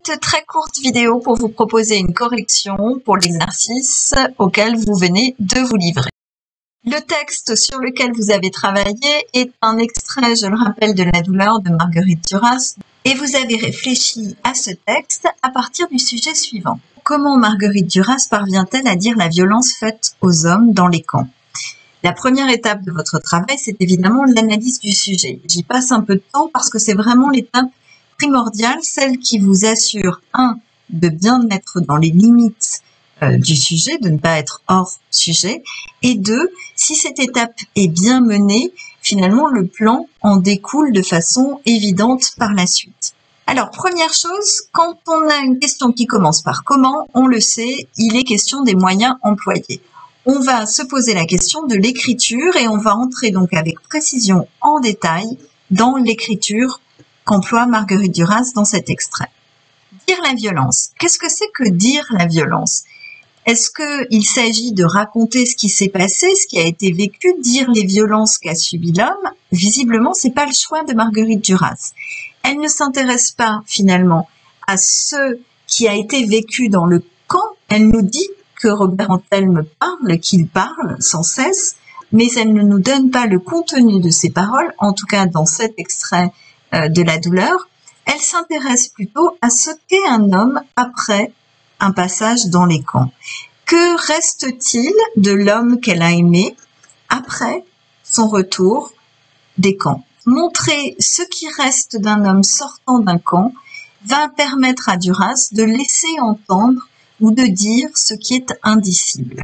Cette très courte vidéo pour vous proposer une correction pour l'exercice auquel vous venez de vous livrer. Le texte sur lequel vous avez travaillé est un extrait, je le rappelle, de La douleur de Marguerite Duras et vous avez réfléchi à ce texte à partir du sujet suivant. Comment Marguerite Duras parvient-elle à dire la violence faite aux hommes dans les camps? La première étape de votre travail, c'est évidemment l'analyse du sujet. J'y passe un peu de temps parce que c'est vraiment l'étape primordiale, celle qui vous assure, de bien être dans les limites du sujet, de ne pas être hors sujet, et 2, si cette étape est bien menée, finalement le plan en découle de façon évidente par la suite. Alors, première chose, quand on a une question qui commence par comment, on le sait, il est question des moyens employés. On va se poser la question de l'écriture et on va entrer donc avec précision en détail dans l'écriture qu'emploie Marguerite Duras dans cet extrait. Dire la violence. Qu'est-ce que c'est que dire la violence? Est-ce qu'il s'agit de raconter ce qui s'est passé, ce qui a été vécu, dire les violences qu'a subi l'homme? Visiblement, c'est pas le choix de Marguerite Duras. Elle ne s'intéresse pas finalement à ce qui a été vécu dans le camp. Elle nous dit que Robert Antelme parle, qu'il parle sans cesse, mais elle ne nous donne pas le contenu de ses paroles, en tout cas dans cet extrait de La douleur. Elle s'intéresse plutôt à ce qu'est un homme après un passage dans les camps. Que reste-t-il de l'homme qu'elle a aimé après son retour des camps? Montrer ce qui reste d'un homme sortant d'un camp va permettre à Duras de laisser entendre ou de dire ce qui est indicible.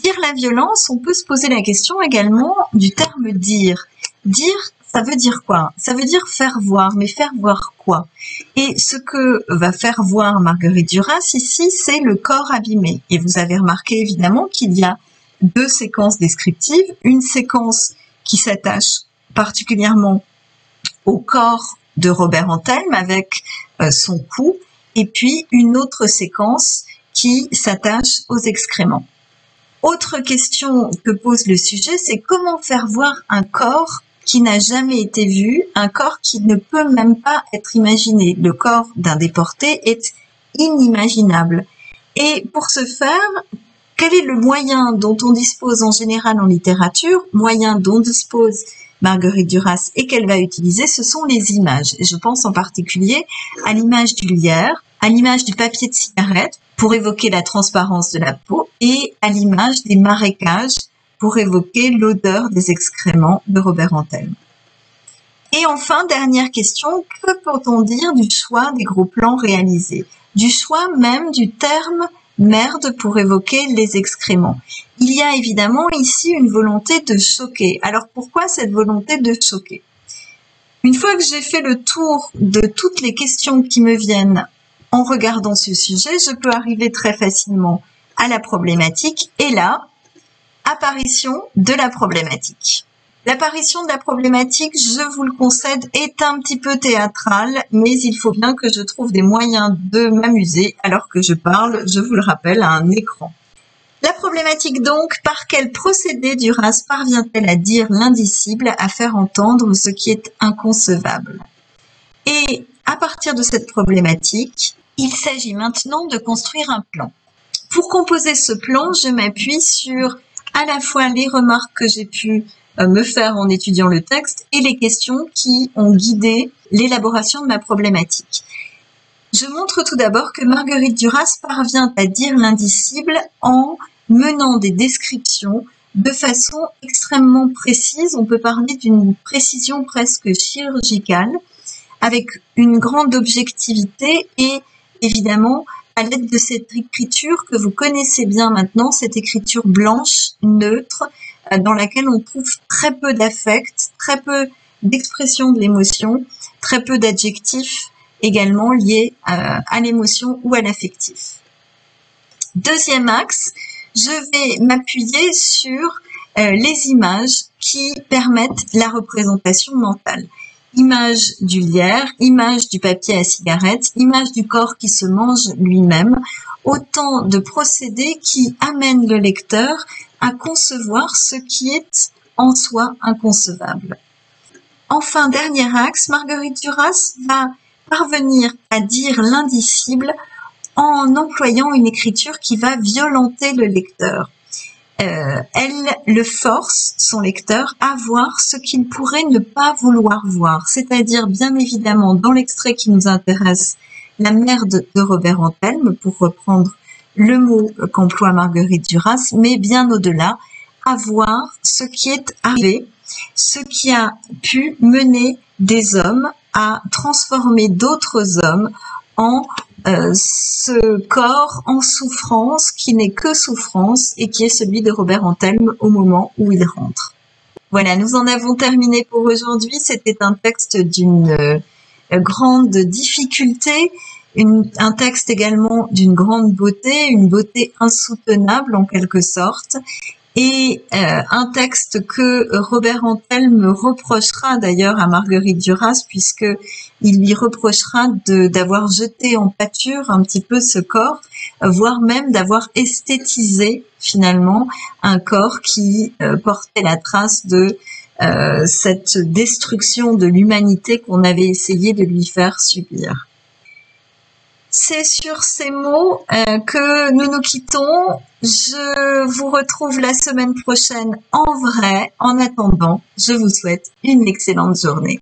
Dire la violence, on peut se poser la question également du terme dire. Dire, ça veut dire quoi? Ça veut dire faire voir, mais faire voir quoi? Et ce que va faire voir Marguerite Duras ici, c'est le corps abîmé. Et vous avez remarqué évidemment qu'il y a deux séquences descriptives. Une séquence qui s'attache particulièrement au corps de Robert Antelme avec son cou, et puis une autre séquence qui s'attache aux excréments. Autre question que pose le sujet, c'est comment faire voir un corps qui n'a jamais été vu, un corps qui ne peut même pas être imaginé. Le corps d'un déporté est inimaginable. Et pour ce faire, quel est le moyen dont on dispose en général en littérature, moyen dont dispose Marguerite Duras et qu'elle va utiliser, ce sont les images. Et je pense en particulier à l'image du lierre, à l'image du papier de cigarette pour évoquer la transparence de la peau et à l'image des marécages pour évoquer l'odeur des excréments de Robert Antelme. Et enfin, dernière question, que peut-on dire du choix des gros plans réalisés? Du choix même du terme merde pour évoquer les excréments. Il y a évidemment ici une volonté de choquer. Alors pourquoi cette volonté de choquer? Une fois que j'ai fait le tour de toutes les questions qui me viennent en regardant ce sujet, je peux arriver très facilement à la problématique et là, apparition de la problématique. L'apparition de la problématique, je vous le concède, est un petit peu théâtrale, mais il faut bien que je trouve des moyens de m'amuser alors que je parle, je vous le rappelle, à un écran. La problématique donc, par quel procédé Duras parvient-elle à dire l'indicible, à faire entendre ce qui est inconcevable? Et à partir de cette problématique, il s'agit maintenant de construire un plan. Pour composer ce plan, je m'appuie sur à la fois les remarques que j'ai pu me faire en étudiant le texte et les questions qui ont guidé l'élaboration de ma problématique. Je montre tout d'abord que Marguerite Duras parvient à dire l'indicible en menant des descriptions de façon extrêmement précise. On peut parler d'une précision presque chirurgicale, avec une grande objectivité et évidemment à l'aide de cette écriture que vous connaissez bien maintenant, cette écriture blanche, neutre, dans laquelle on trouve très peu d'affect, très peu d'expression de l'émotion, très peu d'adjectifs également liés à l'émotion ou à l'affectif. Deuxième axe, je vais m'appuyer sur les images qui permettent la représentation mentale. Image du lierre, image du papier à cigarette, image du corps qui se mange lui-même, autant de procédés qui amènent le lecteur à concevoir ce qui est en soi inconcevable. Enfin, dernier axe, Marguerite Duras va parvenir à dire l'indicible en employant une écriture qui va violenter le lecteur. Elle le force, son lecteur, à voir ce qu'il pourrait ne pas vouloir voir. C'est-à-dire, bien évidemment, dans l'extrait qui nous intéresse, la mère de Robert Antelme, pour reprendre le mot qu'emploie Marguerite Duras, mais bien au-delà, à voir ce qui est arrivé, ce qui a pu mener des hommes à transformer d'autres hommes en ce corps en souffrance qui n'est que souffrance et qui est celui de Robert Antelme au moment où il rentre. Voilà, nous en avons terminé pour aujourd'hui. C'était un texte d'une grande difficulté, un texte également d'une grande beauté, une beauté insoutenable en quelque sorte, et un texte que Robert Antelme reprochera d'ailleurs à Marguerite Duras, puisque il lui reprochera d'avoir jeté en pâture un petit peu ce corps, voire même d'avoir esthétisé finalement un corps qui portait la trace de cette destruction de l'humanité qu'on avait essayé de lui faire subir. C'est sur ces mots que nous nous quittons. Je vous retrouve la semaine prochaine en vrai. En attendant, je vous souhaite une excellente journée.